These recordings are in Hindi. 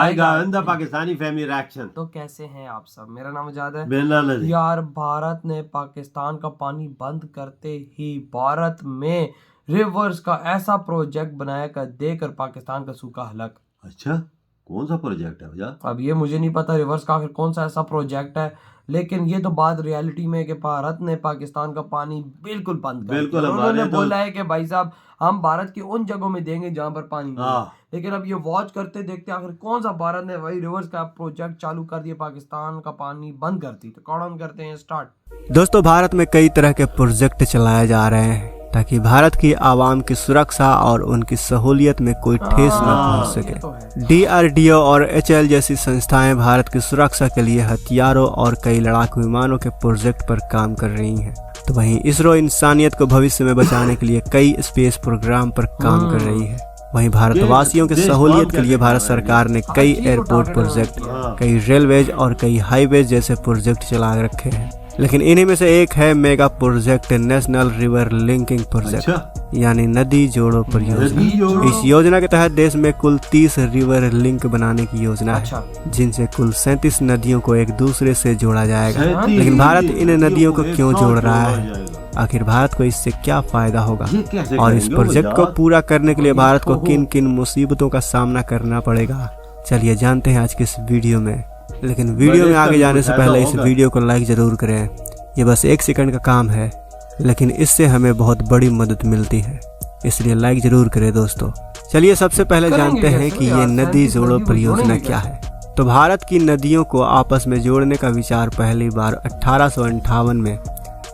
Pakistani family reaction. तो कैसे हैं आप सब? मेरा नाम आजाद है। मेरा नाम यार भारत ने पाकिस्तान का पानी बंद करते ही भारत में रिवर्स का ऐसा प्रोजेक्ट बनाया कर देकर पाकिस्तान का सूखा हलक। अच्छा, कौन सा प्रोजेक्ट है भैया? अब ये मुझे नहीं पता रिवर्स का आखिर कौन सा ऐसा प्रोजेक्ट है, लेकिन ये तो बात रियलिटी में कि भारत ने पाकिस्तान का पानी बिल्कुल बंद कर दिया। उन्होंने बोला है कि भाई साहब हम भारत की उन जगहों में देंगे जहां पर पानी नहीं है। लेकिन अब ये वॉच करते देखते आखिर कौन सा भारत ने वही रिवर्स का प्रोजेक्ट चालू कर दिया, पाकिस्तान का पानी बंद कर दी। तो कौन करते हैं स्टार्ट। दोस्तों, भारत में कई तरह के प्रोजेक्ट चलाए जा रहे हैं ताकि भारत की आवाम की सुरक्षा और उनकी सहूलियत में कोई ठेस न पहुंच सके। DRDO और HAL जैसी संस्थाएं भारत की सुरक्षा के लिए हथियारों और कई लड़ाकू विमानों के प्रोजेक्ट पर काम कर रही हैं। तो वहीं इसरो इंसानियत को भविष्य में बचाने के लिए कई स्पेस प्रोग्राम पर काम कर रही है। वहीं भारतवासियों की सहूलियत के लिए भारत सरकार ने कई एयरपोर्ट प्रोजेक्ट, कई रेलवेज और कई हाईवेज जैसे प्रोजेक्ट चला रखे हैं। लेकिन इन्हीं में से एक है mega project national river linking project, यानी नदी जोड़ो परियोजना। इस योजना के तहत देश में कुल 30 रिवर लिंक बनाने की योजना है, जिनसे कुल 37 नदियों को एक दूसरे से जोड़ा जाएगा। लेकिन भारत इन नदियों को क्यों जोड़ रहा है? आखिर भारत को इससे क्या फायदा होगा और इस प्रोजेक्ट को पूरा करने के लिए भारत को किन किन मुसीबतों का सामना करना पड़ेगा, चलिए जानते हैं आज की इस वीडियो में। लेकिन वीडियो में आगे जाने से पहले इस वीडियो को लाइक जरूर करें। ये बस 1 सेकंड का काम है, लेकिन इससे हमें बहुत बड़ी मदद मिलती है, इसलिए लाइक जरूर करें दोस्तों। चलिए सबसे पहले जानते हैं कि ये नदी जोड़ो परियोजना क्या है। तो भारत की नदियों को आपस में जोड़ने का विचार पहली बार 1858 में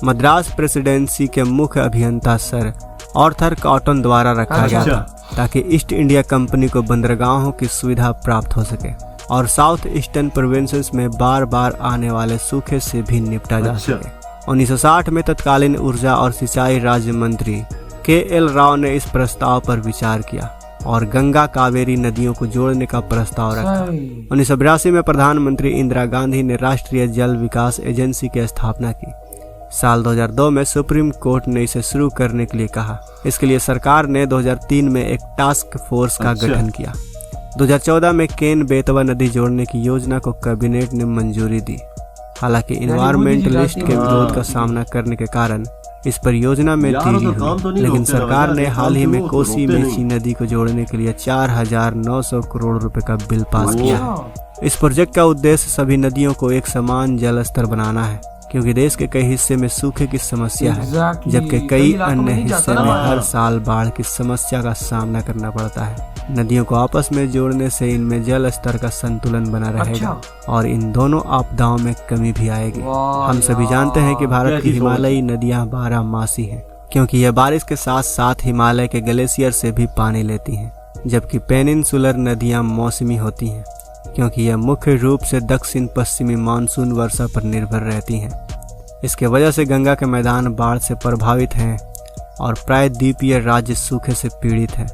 मद्रास प्रेसिडेंसी के मुख्य अभियंता सर आर्थर कॉटन द्वारा रखा गया था, ताकि ईस्ट इंडिया कंपनी को बंदरगाहों की सुविधा प्राप्त हो सके और साउथ ईस्टर्न प्रोविंसेस में बार बार आने वाले सूखे से भी निपटा जा सके। 1960 में तत्कालीन ऊर्जा और सिंचाई राज्य मंत्री KL राव ने इस प्रस्ताव पर विचार किया और गंगा कावेरी नदियों को जोड़ने का प्रस्ताव रखा। 1982 में प्रधानमंत्री इंदिरा गांधी ने राष्ट्रीय जल विकास एजेंसी की स्थापना की। साल 2002 में सुप्रीम कोर्ट ने इसे शुरू करने के लिए कहा। इसके लिए सरकार ने 2003 में एक टास्क फोर्स का गठन किया। 2014 में केन बेतवा नदी जोड़ने की योजना को कैबिनेट ने मंजूरी दी। हालांकि इन्वायरमेंटलिस्ट के विरोध का सामना करने के कारण इस परियोजना में देरी हुई, लेकिन सरकार ने हाल ही में कोसी मेची नदी को जोड़ने के लिए 4900 करोड़ रुपए का बिल पास किया है। इस प्रोजेक्ट का उद्देश्य सभी नदियों को एक समान जल स्तर बनाना है, क्योंकि देश के कई हिस्से में सूखे की समस्या है, जबकि कई अन्य हिस्से में हर साल बाढ़ की समस्या का सामना करना पड़ता है। नदियों को आपस में जोड़ने से इनमें जल स्तर का संतुलन बना रहेगा और इन दोनों आपदाओं में कमी भी आएगी। हम सभी जानते हैं कि भारत की हिमालयी नदियां 12 मासी हैं, क्योंकि यह बारिश के साथ साथ हिमालय के ग्लेशियर से भी पानी लेती हैं, जबकि पेनिनसुलर नदियां मौसमी होती हैं, क्योंकि यह मुख्य रूप से दक्षिण पश्चिमी मानसून वर्षा पर निर्भर रहती हैं। इसके वजह से गंगा के मैदान बाढ़ से प्रभावित हैं और प्रायद्वीपीय राज्य सूखे से पीड़ित हैं।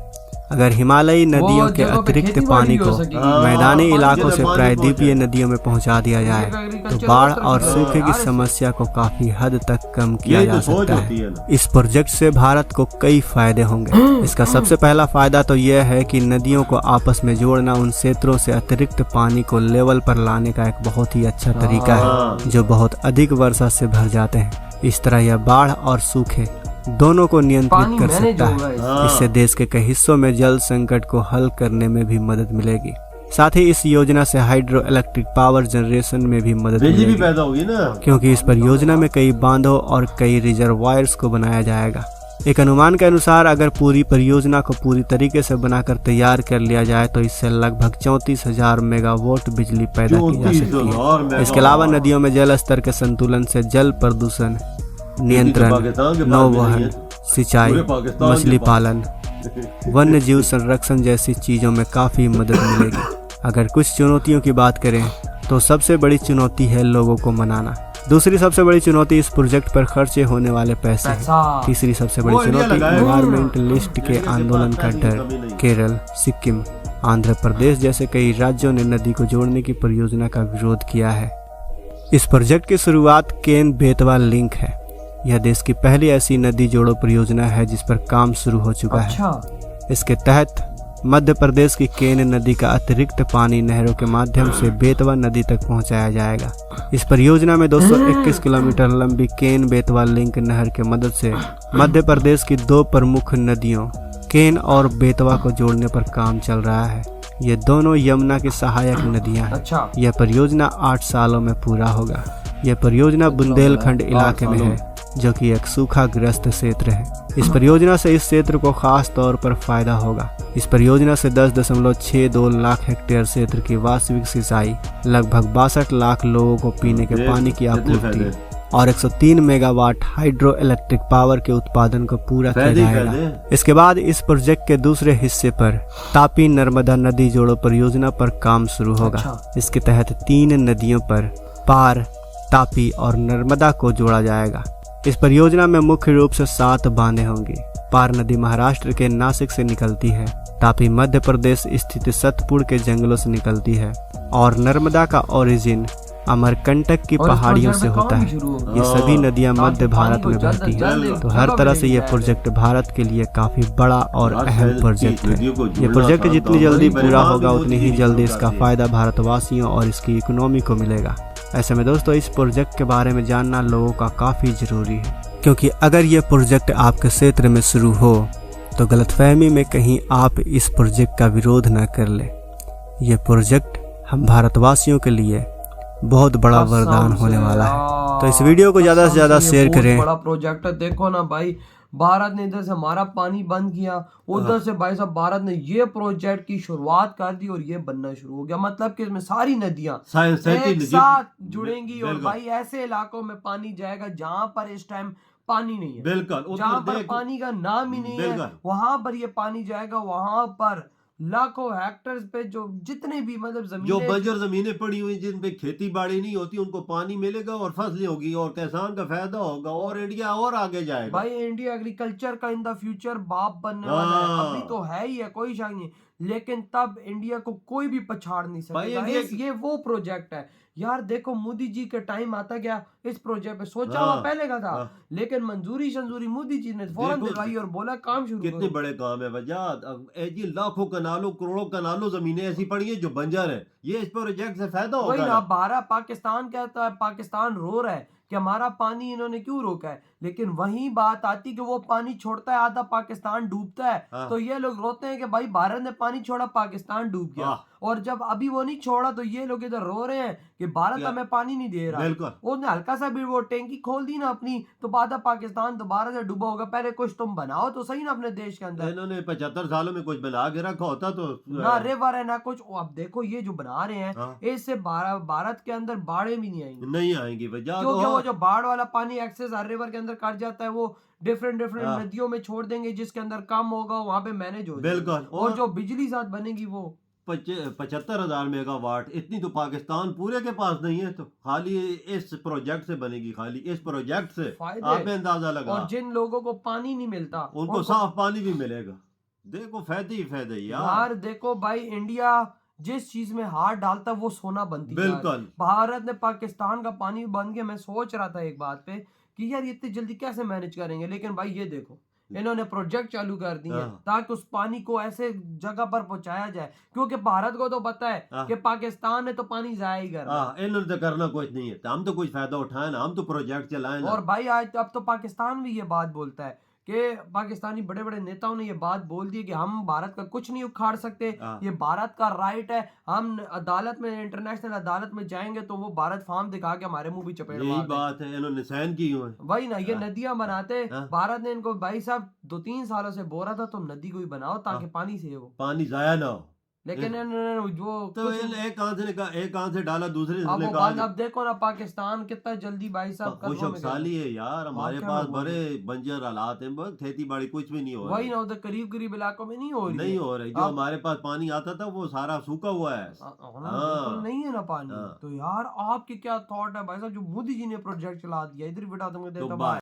अगर हिमालयी नदियों के अतिरिक्त पानी को मैदानी इलाकों से प्रायद्वीपीय नदियों में पहुंचा दिया जाए तो बाढ़ और सूखे की समस्या को काफी हद तक कम किया जा सकता है। इस प्रोजेक्ट से भारत को कई फायदे होंगे। इसका सबसे पहला फायदा तो यह है कि नदियों को आपस में जोड़ना उन क्षेत्रों से अतिरिक्त पानी को लेवल पर लाने का एक बहुत ही अच्छा तरीका है, जो बहुत अधिक वर्षा से भर जाते हैं। इस तरह यह बाढ़ और सूखे दोनों को नियंत्रित कर सकता है। इससे देश के कई हिस्सों में जल संकट को हल करने में भी मदद मिलेगी। साथ ही इस योजना से हाइड्रो इलेक्ट्रिक पावर जनरेशन में भी मदद मिलेगी, पैदा होगी ना, क्योंकि इस परियोजना में कई बांधों और कई रिजर्वायर्स को बनाया जाएगा। एक अनुमान के अनुसार अगर पूरी परियोजना को पूरी तरीके से बनाकर तैयार कर लिया जाए तो इससे लगभग 34,000 मेगावाट बिजली पैदा की जा सकती है। इसके अलावा नदियों में जल स्तर के संतुलन से जल प्रदूषण नियंत्रण, नौवहन, सिंचाई, मछली पालन, वन्य जीव संरक्षण जैसी चीजों में काफी मदद मिलेगी। अगर कुछ चुनौतियों की बात करें तो सबसे बड़ी चुनौती है लोगों को मनाना। दूसरी सबसे बड़ी चुनौती इस प्रोजेक्ट पर खर्चे होने वाले पैसे हैं। तीसरी सबसे बड़ी चुनौती एनवायरमेंटलिस्ट के आंदोलन का डर। केरल, सिक्किम, आंध्र प्रदेश जैसे कई राज्यों ने नदी को जोड़ने की परियोजना का विरोध किया है। इस प्रोजेक्ट की शुरुआत केन बेतवा लिंक है। यह देश की पहली ऐसी नदी जोड़ो परियोजना है जिस पर काम शुरू हो चुका है। इसके तहत मध्य प्रदेश की केन नदी का अतिरिक्त पानी नहरों के माध्यम से बेतवा नदी तक पहुंचाया जाएगा। इस परियोजना में 221 किलोमीटर लंबी केन बेतवा लिंक नहर की मदद से मध्य प्रदेश की 2 प्रमुख नदियों केन और बेतवा को जोड़ने पर काम चल रहा है। ये दोनों यमुना की सहायक नदियां हैं। अच्छा। यह परियोजना 8 सालों में पूरा होगा। यह परियोजना बुंदेलखंड इलाके में है, जो कि एक सूखाग्रस्त क्षेत्र है। इस परियोजना से इस क्षेत्र को खास तौर पर फायदा होगा। इस परियोजना से 10.62 लाख हेक्टेयर क्षेत्र की वास्तविक सिंचाई, लगभग 62 लाख लोगों को पीने के पानी की आपूर्ति और 103 मेगावाट हाइड्रो इलेक्ट्रिक पावर के उत्पादन को पूरा किया जाएगा। इसके बाद इस प्रोजेक्ट के दूसरे हिस्से पर तापी नर्मदा नदी जोड़ो परियोजना पर काम शुरू होगा। अच्छा। इसके तहत 3 नदियों पर पार, तापी और नर्मदा को जोड़ा जाएगा। इस परियोजना में मुख्य रूप से 7 बांधें होंगी। पार नदी महाराष्ट्र के नासिक से निकलती है, तापी मध्य प्रदेश स्थित सतपुर के जंगलों से निकलती है और नर्मदा का ओरिजिन अमरकंटक की पहाड़ियों से होता है। ये सभी नदियां मध्य भारत में बहती हैं। तो हर तरह से ये प्रोजेक्ट भारत के लिए काफी बड़ा और अहम प्रोजेक्ट है। ये प्रोजेक्ट जितनी जल्दी पूरा होगा उतनी ही जल्दी इसका फायदा भारतवासियों और इसकी इकोनॉमी को मिलेगा। ऐसे में दोस्तों, इस प्रोजेक्ट के बारे में जानना लोगों का काफी जरूरी है, क्योंकि अगर ये प्रोजेक्ट आपके क्षेत्र में शुरू हो तो गलतफहमी में कहीं आप इस प्रोजेक्ट का विरोध न कर ले। ये प्रोजेक्ट हम भारतवासियों के लिए बहुत बड़ा वरदान होने वाला है। तो इस वीडियो को ज्यादा से ज्यादा शेयर करें। बड़ा प्रोजेक्ट है। देखो ना भाई, भारत ने इधर से हमारा पानी बंद किया, उधर से भाई साहब भारत ने ये प्रोजेक्ट की शुरुआत कर दी और ये बनना शुरू हो गया। मतलब कि इसमें सारी नदियां एक साथ जुड़ेंगी और भाई ऐसे इलाकों में पानी जाएगा जहां पर इस टाइम पानी नहीं है, बिल्कुल, जहां पर पानी का नाम ही नहीं है, वहां पर ये पानी जाएगा। वहां पर लाखों हेक्टेयर पे जो जितने भी मतलब जमीनें, जो बंजर जमीनें पड़ी हुई जिन पे खेती बाड़ी नहीं होती, उनको पानी मिलेगा और फसलें होगी और किसान का फायदा होगा और इंडिया और आगे जाएगा। भाई इंडिया एग्रीकल्चर का इन द फ्यूचर बाप बनने वाला है। अभी तो है ही है, कोई शक नहीं, लेकिन तब इंडिया को कोई भी पछाड़ नहीं सकेगा। ये वो प्रोजेक्ट है यार। देखो मोदी जी के टाइम आता गया इस प्रोजेक्ट पे, सोचा हुआ पहले का था, लेकिन मंजूरी मोदी जी ने फौरन दिलवाई और बोला काम शुरू। कितने बड़े काम है वजह, जी लाखों कनालों करोड़ों कनालों जमीनें ऐसी पड़ी है जो बंजर है। ये इस प्रोजेक्ट से फायदा होगा। वही ना, भारत पाकिस्तान कहता है, पाकिस्तान रो रहा है कि हमारा पानी इन्होंने क्यों रोका है, लेकिन वही बात आती कि वो पानी छोड़ता है, आधा पाकिस्तान डूबता है। तो ये लोग रोते हैं कि भाई भारत ने पानी छोड़ा, पाकिस्तान डूब गया। और जब अभी वो नहीं छोड़ा तो ये लोग इधर रो रहे हैं कि भारत हमें पानी नहीं दे रहा। उसने हल्का सा भी वो टैंकी खोल दी ना अपनी, तो आधा पाकिस्तान दोबारा से डूबा होगा। पहले कुछ तुम बनाओ तो सही ना अपने देश के अंदर। इन्होंने 75 सालों में कुछ बना के रखा होता तो ना रिवर है ना कुछ। अब देखो ये जो बना रहे हैं, इससे भारत के अंदर बाढ़ें भी नहीं आएंगी वजह, क्योंकि वो जो बाढ़ वाला पानी एक्सेस हर रिवर के अंदर कट जाता है, वो डिफरेंट नदियों में छोड़ देंगे, जिसके अंदर कम होगा वहां पे मैनेज हो जाएगा। और जो बिजली साथ बनेगी वो 75,000 मेगावाट, इतनी तो पाकिस्तान पूरे के पास नहीं है। तो खाली इस प्रोजेक्ट से बनेगी, खाली इस प्रोजेक्ट से आपने अंदाजा लगा। और जिन लोगों को पानी नहीं मिलता उनको साफ पानी भी मिलेगा। देखो फायदे ही फायदे यार। देखो भाई, इंडिया जिस चीज में हाथ डालता है वो सोना बनती है। बिल्कुल। भारत ने पाकिस्तान का पानी बंद किया। मैं सोच रहा था एक बात पे कि यार इतनी जल्दी कैसे मैनेज करेंगे, लेकिन भाई ये देखो इन्होंने प्रोजेक्ट चालू कर दिए ताकि उस पानी को ऐसे जगह पर पहुंचाया जाए, क्योंकि भारत को तो पता है कि पाकिस्तान ने तो पानी जाया ही करना। इन्होंने तो करना कुछ नहीं है, हम तो कुछ फायदा उठाए ना, हम तो प्रोजेक्ट चलाए ना। और भाई आज अब तो पाकिस्तान भी ये बात बोलता है कि पाकिस्तानी बड़े बड़े नेताओं ने ये बात बोल दी कि हम भारत का कुछ नहीं उखाड़ सकते, ये भारत का राइट है। हम अदालत में, इंटरनेशनल अदालत में जाएंगे तो वो भारत फार्म दिखा के हमारे मुंह भी चपेट मार। यही बात है, इन्होंने साइन की हुई है। वही ना, ये नदियां बनाते भारत ने इनको भाई साहब 2-3 सालों से बोला था तुम नदी को ही बनाओ ताकि पानी से हो, पानी जाया ना हो, लेकिन जो तो एक कान से डाला दूसरे से निकाला। अब देखो ना पाकिस्तान कितना जल्दी भाई साहब खुशहाली है यार। हमारे पास बड़े बंजर हालात हैं, खेती बाड़ी कुछ भी नहीं हो रही। वही ना, उधर करीब इलाकों में नहीं हो रही। जो हमारे पास पानी आता था वो सारा सूखा हुआ है, नहीं है ना पानी। तो यार आपके क्या थॉट है भाई साहब, जो मोदी जी ने प्रोजेक्ट चला दिया, इधर बेटा तुमको देता